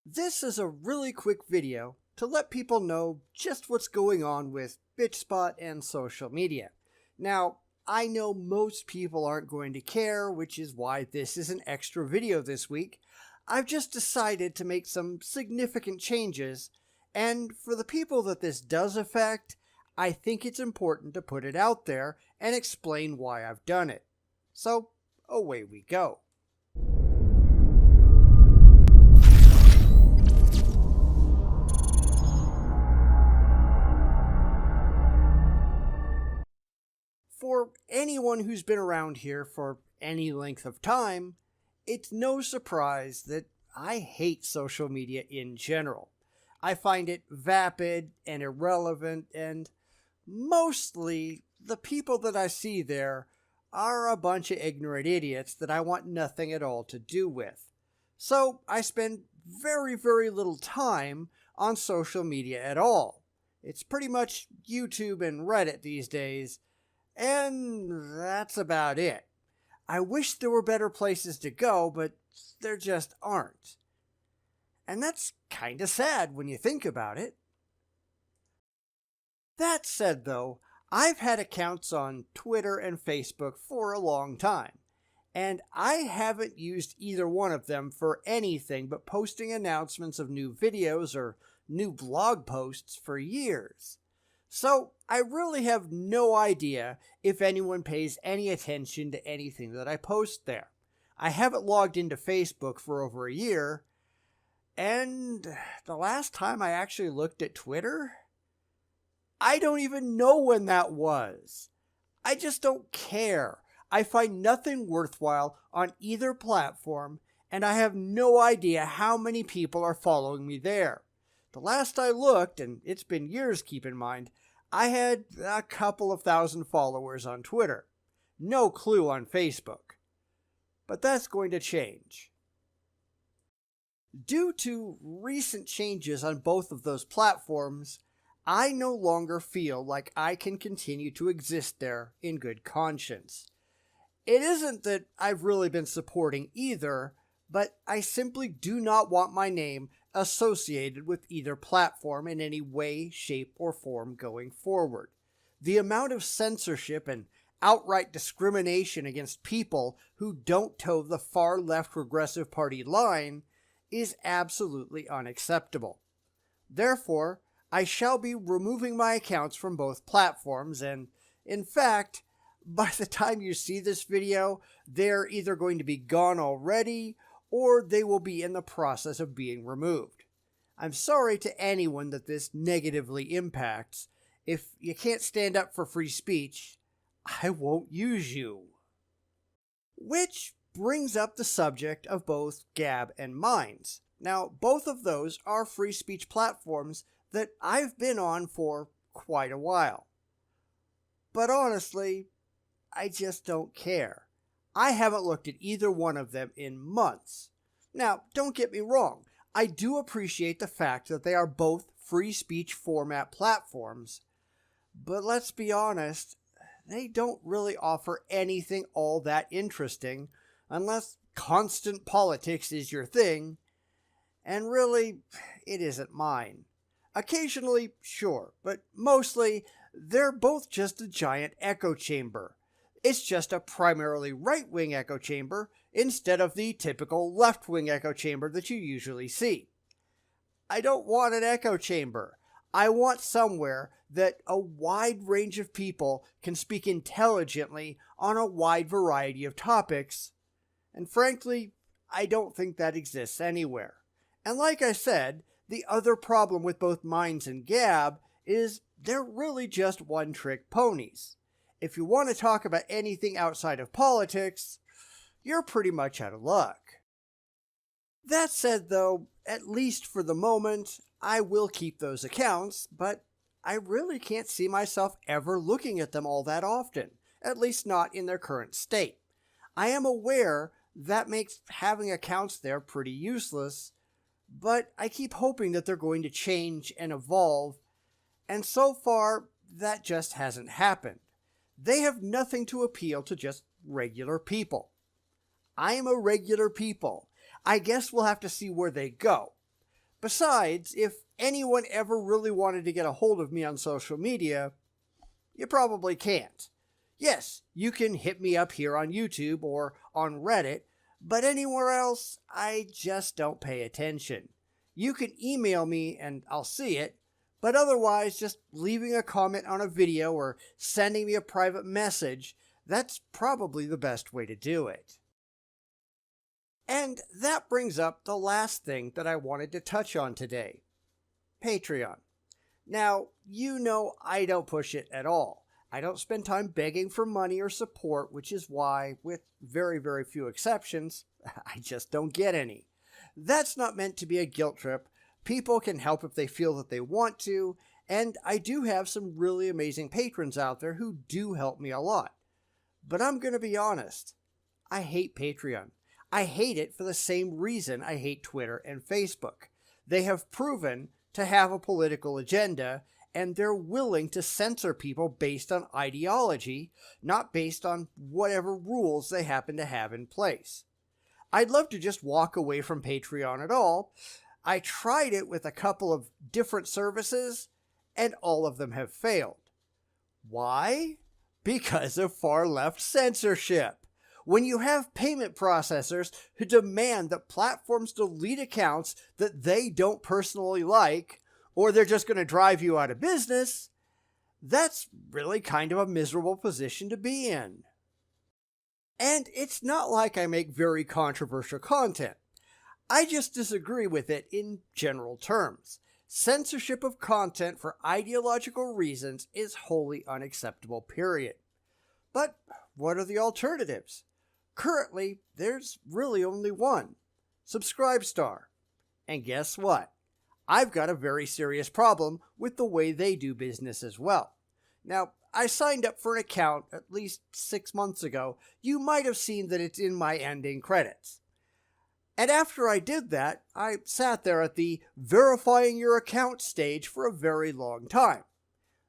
This is a really quick video to let people know just what's going on with BitchSpot and social media. Now, I know most people aren't going to care, which is why this is an extra video this week. I've just decided to make some significant changes, and for the people that this does affect, I think it's important to put it out there and explain why I've done it. So, away we go. For anyone who's been around here for any length of time, it's no surprise that I hate social media in general. I find it vapid and irrelevant, and mostly the people that I see there are a bunch of ignorant idiots that I want nothing at all to do with. So I spend very little time on social media at all. It's pretty much YouTube and Reddit these days, and that's about it. I wish there were better places to go, but there just aren't. And that's kinda sad when you think about it. That said though, I've had accounts on Twitter and Facebook for a long time, and I haven't used either one of them for anything but posting announcements of new videos or new blog posts for years. So I really have no idea if anyone pays any attention to anything that I post there. I haven't logged into Facebook for over a year, and the last time I actually looked at Twitter, I don't even know when that was. I just don't care. I find nothing worthwhile on either platform, and I have no idea how many people are following me there. The last I looked, and it's been years, keep in mind, I had a couple of thousand followers on Twitter. No clue on Facebook. But that's going to change. Due to recent changes on both of those platforms, I no longer feel like I can continue to exist there in good conscience. It isn't that I've really been supporting either, but I simply do not want my name associated with either platform in any way, shape, or form going forward. The amount of censorship and outright discrimination against people who don't toe the far left Progressive Party line is absolutely unacceptable. Therefore, I shall be removing my accounts from both platforms, and in fact, by the time you see this video, they're either going to be gone already or they will be in the process of being removed. I'm sorry to anyone that this negatively impacts. If you can't stand up for free speech, I won't use you. Which brings up the subject of both Gab and Minds. Now, both of those are free speech platforms that I've been on for quite a while. But honestly, I just don't care. I haven't looked at either one of them in months. Now, don't get me wrong. I do appreciate the fact that they are both free speech format platforms. But let's be honest, they don't really offer anything all that interesting unless constant politics is your thing. And really, it isn't mine. Occasionally, sure, but mostly, they're both just a giant echo chamber. It's just a primarily right-wing echo chamber instead of the typical left-wing echo chamber that you usually see. I don't want an echo chamber. I want somewhere that a wide range of people can speak intelligently on a wide variety of topics. And frankly, I don't think that exists anywhere. And like I said, the other problem with both Minds and Gab is they're really just one-trick ponies. If you want to talk about anything outside of politics, you're pretty much out of luck. That said though, at least for the moment, I will keep those accounts, but I really can't see myself ever looking at them all that often, at least not in their current state. I am aware that makes having accounts there pretty useless, but I keep hoping that they're going to change and evolve, and so far, that just hasn't happened. They have nothing to appeal to just regular people. I am a regular people. I guess we'll have to see where they go. Besides, if anyone ever really wanted to get a hold of me on social media, you probably can't. Yes, you can hit me up here on YouTube or on Reddit, but anywhere else, I just don't pay attention. You can email me and I'll see it, but otherwise, just leaving a comment on a video or sending me a private message, that's probably the best way to do it. And that brings up the last thing that I wanted to touch on today, Patreon. Now, you know I don't push it at all. I don't spend time begging for money or support, which is why, with very, very few exceptions, I just don't get any. That's not meant to be a guilt trip. People can help if they feel that they want to, and I do have some really amazing patrons out there who do help me a lot. But I'm going to be honest, I hate Patreon. I hate it for the same reason I hate Twitter and Facebook. They have proven to have a political agenda, and they're willing to censor people based on ideology, not based on whatever rules they happen to have in place. I'd love to just walk away from Patreon at all. I tried it with a couple of different services, and all of them have failed. Why? Because of far-left censorship. When you have payment processors who demand that platforms delete accounts that they don't personally like, or they're just going to drive you out of business, that's really kind of a miserable position to be in. And it's not like I make very controversial content. I just disagree with it in general terms. Censorship of content for ideological reasons is wholly unacceptable, period. But what are the alternatives? Currently, there's really only one, Subscribestar. And guess what? I've got a very serious problem with the way they do business as well. Now, I signed up for an account at least 6 months ago. You might have seen that it's in my ending credits. And after I did that, I sat there at the verifying your account stage for a very long time.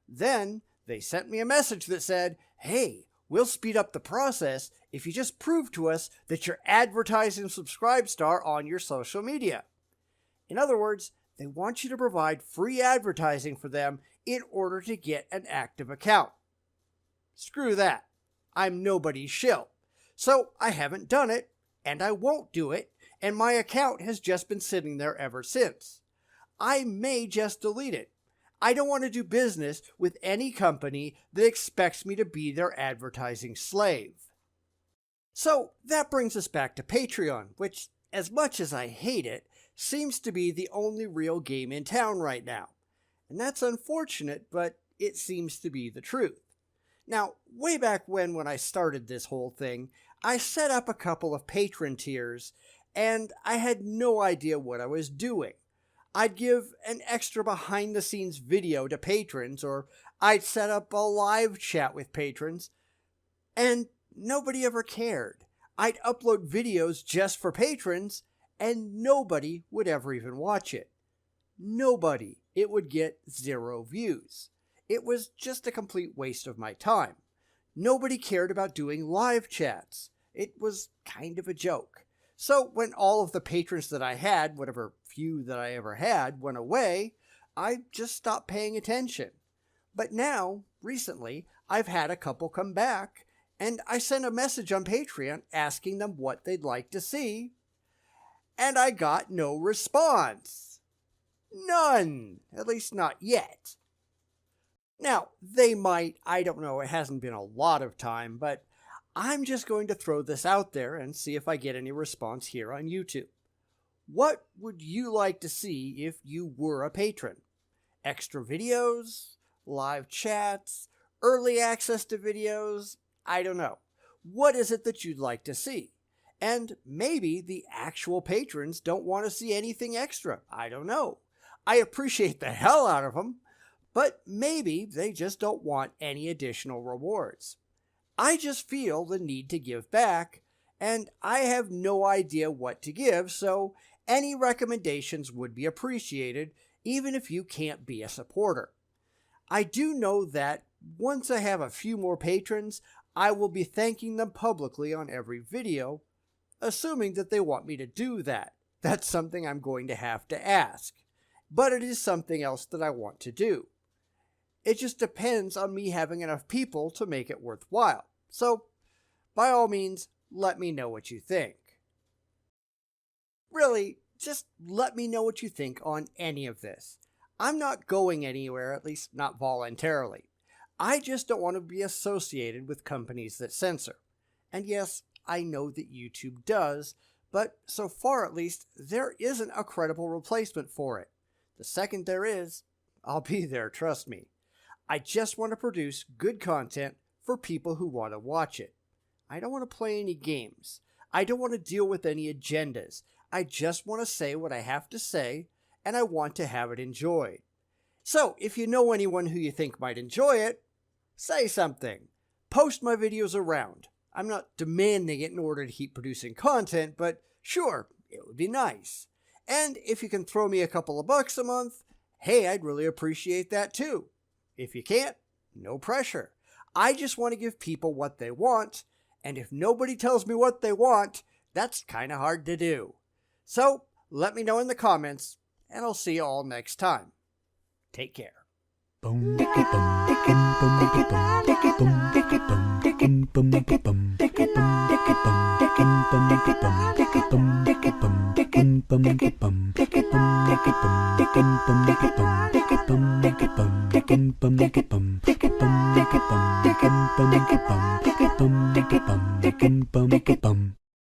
Then they sent me a message that said, "Hey, we'll speed up the process if you just prove to us that you're advertising Subscribestar on your social media." In other words, they want you to provide free advertising for them in order to get an active account. Screw that. I'm nobody's shill. So I haven't done it, and I won't do it, and my account has just been sitting there ever since. I may just delete it. I don't want to do business with any company that expects me to be their advertising slave. So that brings us back to Patreon, which, as much as I hate it, seems to be the only real game in town right now. And that's unfortunate, but it seems to be the truth. Now, way back when I started this whole thing, I set up a couple of patron tiers, and I had no idea what I was doing. I'd give an extra behind-the-scenes video to patrons, or I'd set up a live chat with patrons, and nobody ever cared. I'd upload videos just for patrons, and nobody would ever even watch it. Nobody. It would get 0 views. It was just a complete waste of my time. Nobody cared about doing live chats. It was kind of a joke. So when all of the patrons that I had, whatever few that I ever had, went away, I just stopped paying attention. But now, recently, I've had a couple come back, and I sent a message on Patreon asking them what they'd like to see, and I got no response. None. At least not yet. Now, they might, I don't know, it hasn't been a lot of time, but I'm just going to throw this out there and see if I get any response here on YouTube. What would you like to see if you were a patron? Extra videos? Live chats? Early access to videos? I don't know. What is it that you'd like to see? And maybe the actual patrons don't want to see anything extra. I don't know. I appreciate the hell out of them, but maybe they just don't want any additional rewards. I just feel the need to give back, and I have no idea what to give, so any recommendations would be appreciated, even if you can't be a supporter. I do know that once I have a few more patrons, I will be thanking them publicly on every video, assuming that they want me to do that. That's something I'm going to have to ask. but it is something else that I want to do. It just depends on me having enough people to make it worthwhile. So, by all means, let me know what you think. Really, just let me know what you think on any of this. I'm not going anywhere, at least not voluntarily. I just don't want to be associated with companies that censor. And yes, I know that YouTube does, but so far at least, there isn't a credible replacement for it. The second there is, I'll be there, trust me. I just want to produce good content for people who want to watch it. I don't want to play any games. I don't want to deal with any agendas. I just want to say what I have to say, and I want to have it enjoyed. So, if you know anyone who you think might enjoy it, say something. Post my videos around. I'm not demanding it in order to keep producing content, but sure, it would be nice. And if you can throw me a couple of bucks a month, hey, I'd really appreciate that too. If you can't, no pressure. I just want to give people what they want, and if nobody tells me what they want, that's kind of hard to do. So, let me know in the comments, and I'll see you all next time. Take care.